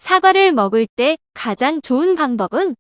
사과를 먹을 때 가장 좋은 방법은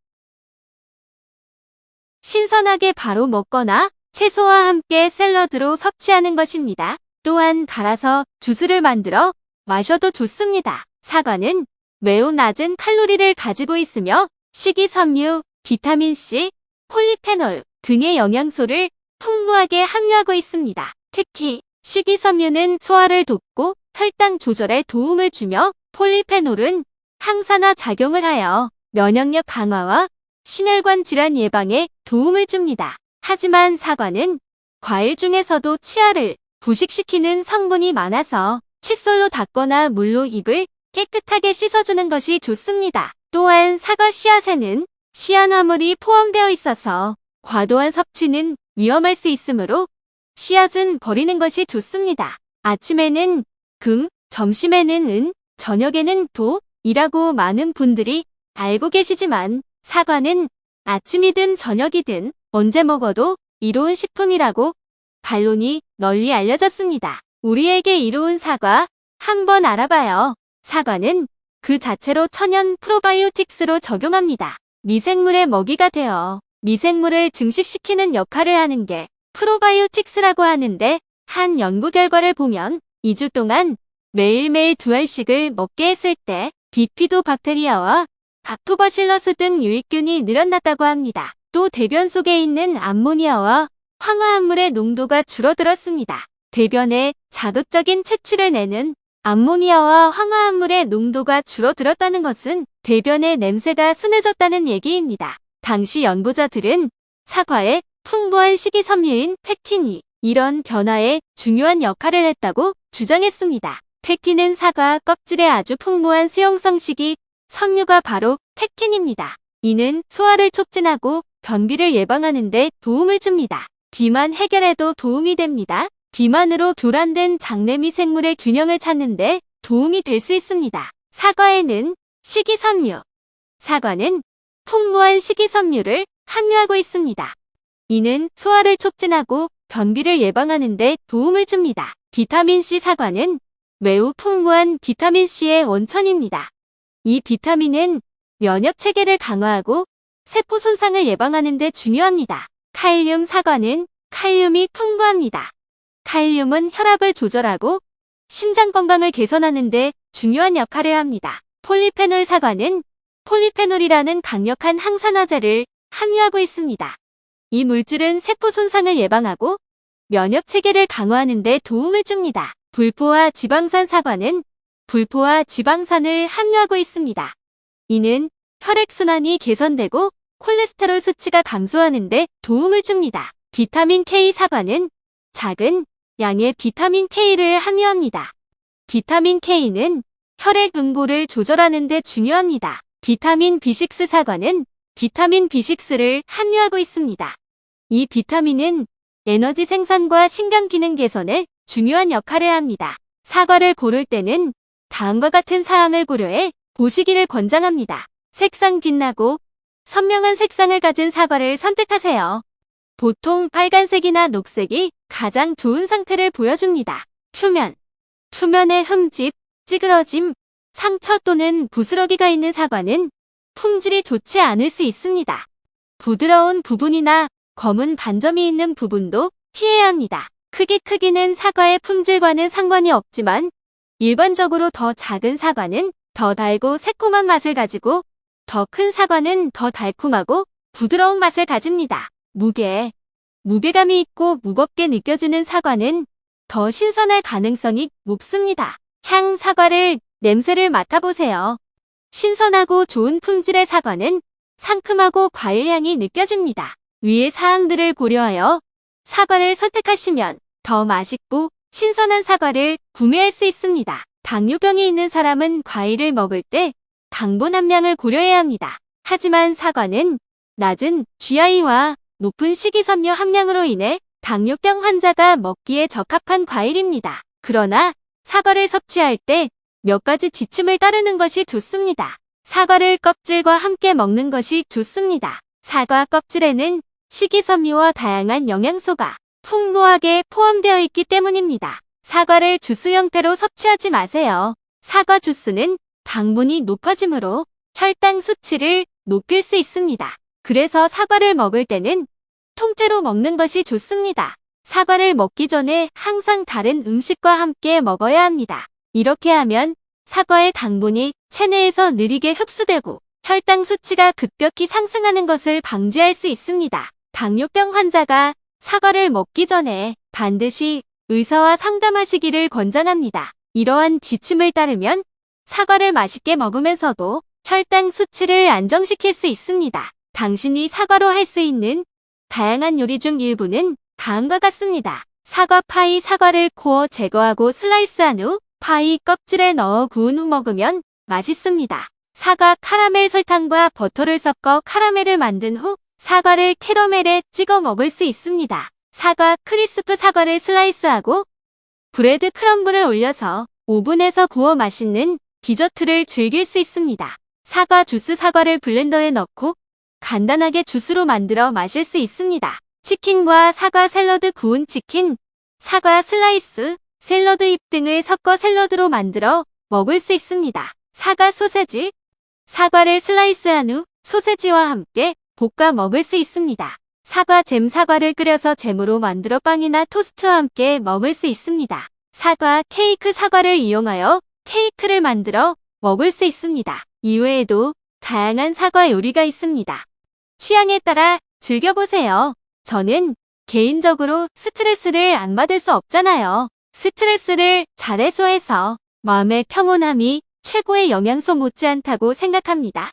신선하게 바로 먹거나 채소와 함께 샐러드로 섭취하는 것입니다. 또한 갈아서 주스를 만들어 마셔도 좋습니다. 사과는 매우 낮은 칼로리를 가지고 있으며 식이섬유, 비타민C, 폴리페놀 등의 영양소를 풍부하게 함유하고 있습니다. 특히 식이섬유는 소화를 돕고 혈당 조절에 도움을 주며 폴리페놀은 항산화 작용을 하여 면역력 강화와 심혈관 질환 예방에 도움을 줍니다. 하지만 사과는 과일 중에서도 치아를 부식시키는 성분이 많아서 칫솔로 닦거나 물로 입을 깨끗하게 씻어주는 것이 좋습니다. 또한 사과 씨앗에는 시아나물이 포함되어 있어서 과도한 섭취는 위험할 수 있으므로 씨앗은 버리는 것이 좋습니다. 아침에는 금, 점심에는 은, 저녁에는 도이라고 많은 분들이 알고 계시지만 사과는 아침이든 저녁이든 언제 먹어도 이로운 식품이라고 반론이 널리 알려졌습니다. 우리에게 이로운 사과 한번 알아봐요. 사과는 그 자체로 천연 프로바이오틱스로 적용합니다. 미생물의 먹이가 되어 미생물을 증식시키는 역할을 하는 게 프로바이오틱스라고 하는데 한 연구 결과를 보면 2주 동안 매일매일 2알씩을 먹게 했을 때 비피도박테리아와 닥토버실러스 등 유익균이 늘어났다고 합니다. 또 대변 속에 있는 암모니아와 황화합물의 농도가 줄어들었습니다. 대변에 자극적인 채취를 내는 암모니아와 황화합물의 농도가 줄어들었다는 것은 대변의 냄새가 순해졌다는 얘기입니다. 당시 연구자들은 사과에 풍부한 식이섬유인 펙틴이 이런 변화에 중요한 역할을 했다고 주장했습니다. 펙틴은 사과 껍질에 아주 풍부한 수용성 식이섬유가 바로 펙틴입니다. 이는 소화를 촉진하고 변비를 예방하는 데 도움을 줍니다. 비만 해결에도 도움이 됩니다. 비만으로 교란된 장내미 생물의 균형을 찾는 데 도움이 될 수 있습니다. 사과에는 식이섬유. 사과는 풍부한 식이섬유를 함유하고 있습니다. 이는 소화를 촉진하고 변비를 예방하는 데 도움을 줍니다. 비타민C. 사과는 매우 풍부한 비타민C의 원천입니다. 이 비타민은 면역 체계를 강화하고 세포 손상을 예방하는 데 중요합니다. 칼륨. 사과는 칼륨이 풍부합니다. 칼륨은 혈압을 조절하고 심장 건강을 개선하는 데 중요한 역할을 합니다. 폴리페놀. 사과는 폴리페놀이라는 강력한 항산화제를 함유하고 있습니다. 이 물질은 세포 손상을 예방하고 면역 체계를 강화하는 데 도움을 줍니다. 불포화 지방산. 사과는 불포화 지방산을 함유하고 있습니다. 이는 혈액순환이 개선되고 콜레스테롤 수치가 감소하는 데 도움을 줍니다. 비타민 K. 사과는 작은 양의 비타민 K를 함유합니다. 비타민 K는 혈액 응고를 조절하는 데 중요합니다. 비타민 B6. 사과는 비타민 B6를 함유하고 있습니다. 이 비타민은 에너지 생산과 신경 기능 개선에 중요한 역할을 합니다. 사과를 고를 때는 다음과 같은 사항을 고려해 보시기를 권장합니다. 색상 빛나고 선명한 색상을 가진 사과를 선택하세요. 보통 빨간색이나 녹색이 가장 좋은 상태를 보여줍니다. 표면에 흠집, 찌그러짐, 상처 또는 부스러기가 있는 사과는 품질이 좋지 않을 수 있습니다. 부드러운 부분이나 검은 반점이 있는 부분도 피해야 합니다. 크기는 사과의 품질과는 상관이 없지만 일반적으로 더 작은 사과는 더 달고 새콤한 맛을 가지고 더 큰 사과는 더 달콤하고 부드러운 맛을 가집니다. 무게감이 있고 무겁게 느껴지는 사과는 더 신선할 가능성이 높습니다. 향. 사과를 냄새를 맡아보세요. 신선하고 좋은 품질의 사과는 상큼하고 과일향이 느껴집니다. 위의 사항들을 고려하여 사과를 선택하시면 더 맛있고 신선한 사과를 구매할 수 있습니다. 당뇨병이 있는 사람은 과일을 먹을 때 당분 함량을 고려해야 합니다. 하지만 사과는 낮은 GI와 높은 식이섬유 함량으로 인해 당뇨병 환자가 먹기에 적합한 과일입니다. 그러나 사과를 섭취할 때 몇 가지 지침을 따르는 것이 좋습니다. 사과를 껍질과 함께 먹는 것이 좋습니다. 사과 껍질에는 식이섬유와 다양한 영양소가 풍부하게 포함되어 있기 때문입니다. 사과를 주스 형태로 섭취하지 마세요. 사과 주스는 당분이 높아지므로 혈당 수치를 높일 수 있습니다. 그래서 사과를 먹을 때는 통째로 먹는 것이 좋습니다. 사과를 먹기 전에 항상 다른 음식과 함께 먹어야 합니다. 이렇게 하면 사과의 당분이 체내에서 느리게 흡수되고 혈당 수치가 급격히 상승하는 것을 방지할 수 있습니다. 당뇨병 환자가 사과를 먹기 전에 반드시 의사와 상담하시기를 권장합니다. 이러한 지침을 따르면 사과를 맛있게 먹으면서도 혈당 수치를 안정시킬 수 있습니다. 당신이 사과로 할 수 있는 다양한 요리 중 일부는 다음과 같습니다. 사과 파이. 사과를 코어 제거하고 슬라이스한 후 파이 껍질에 넣어 구운 후 먹으면 맛있습니다. 사과 카라멜. 설탕과 버터를 섞어 카라멜을 만든 후 사과를 캐러멜에 찍어 먹을 수 있습니다. 사과 크리스프. 사과를 슬라이스하고 브레드 크럼블을 올려서 오븐에서 구워 맛있는 디저트를 즐길 수 있습니다. 사과 주스. 사과를 블렌더에 넣고 간단하게 주스로 만들어 마실 수 있습니다. 치킨과 사과 샐러드. 구운 치킨, 사과 슬라이스, 샐러드 잎 등을 섞어 샐러드로 만들어 먹을 수 있습니다. 사과 소세지. 사과를 슬라이스한 후 소세지와 함께 볶아 먹을 수 있습니다. 사과 잼. 사과를 끓여서 잼으로 만들어 빵이나 토스트와 함께 먹을 수 있습니다. 사과 케이크. 사과를 이용하여 케이크를 만들어 먹을 수 있습니다. 이외에도 다양한 사과 요리가 있습니다. 취향에 따라 즐겨보세요. 저는 개인적으로 스트레스를 안 받을 수 없잖아요. 스트레스를 잘 해소해서 마음의 평온함이 최고의 영양소 못지않다고 생각합니다.